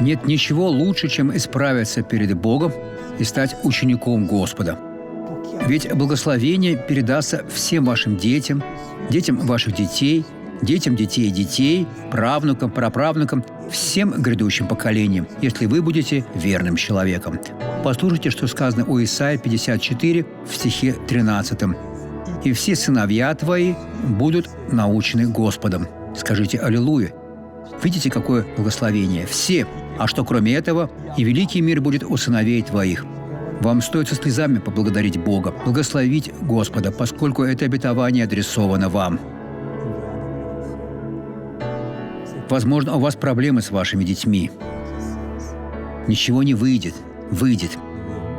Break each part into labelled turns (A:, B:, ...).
A: Нет ничего лучше, чем исправиться перед Богом и стать учеником Господа. Ведь благословение передастся всем вашим детям, детям ваших детей, детям детей детей, правнукам, праправнукам, всем грядущим поколениям, если вы будете верным человеком. Послушайте, что сказано у Исаии 54 в стихе 13. «И все сыновья твои будут научены Господом». Скажите «Аллилуйя». Видите, какое благословение? Все. А что кроме этого? «И великий мир будет у сыновей твоих». Вам стоит со слезами поблагодарить Бога, благословить Господа, поскольку это обетование адресовано вам. Возможно, у вас проблемы с вашими детьми. Ничего не выйдет. Выйдет.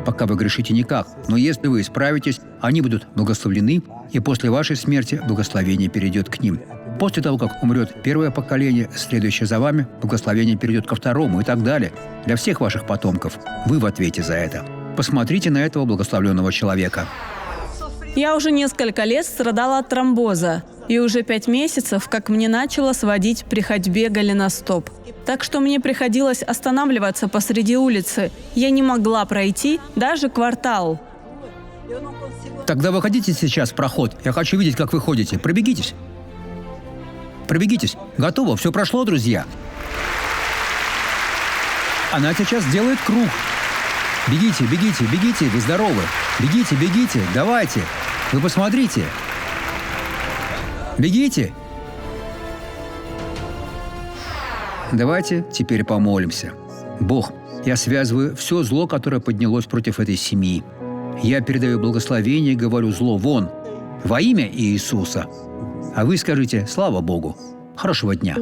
A: Пока вы грешите никак. Но если вы исправитесь, они будут благословлены, и после вашей смерти благословение перейдет к ним. После того, как умрет первое поколение, следующее за вами, благословение перейдет ко второму и так далее. Для всех ваших потомков. Вы в ответе за это. Посмотрите на этого благословленного человека.
B: Я уже несколько лет страдала от тромбоза. И уже 5 месяцев, как мне начало сводить при ходьбе голеностоп. Так что мне приходилось останавливаться посреди улицы. Я не могла пройти даже квартал.
A: Тогда выходите сейчас в проход. Я хочу видеть, как вы ходите. Пробегитесь. Пробегитесь. Готово. Все прошло, друзья. Она сейчас делает круг. Бегите, бегите, бегите. Вы здоровы. Бегите, бегите. Давайте. Вы посмотрите. Бегите. Давайте теперь помолимся. Бог, я связываю все зло, которое поднялось против этой семьи. Я передаю благословение и говорю зло вон, во имя Иисуса. А вы скажите «Слава Богу». Хорошего дня.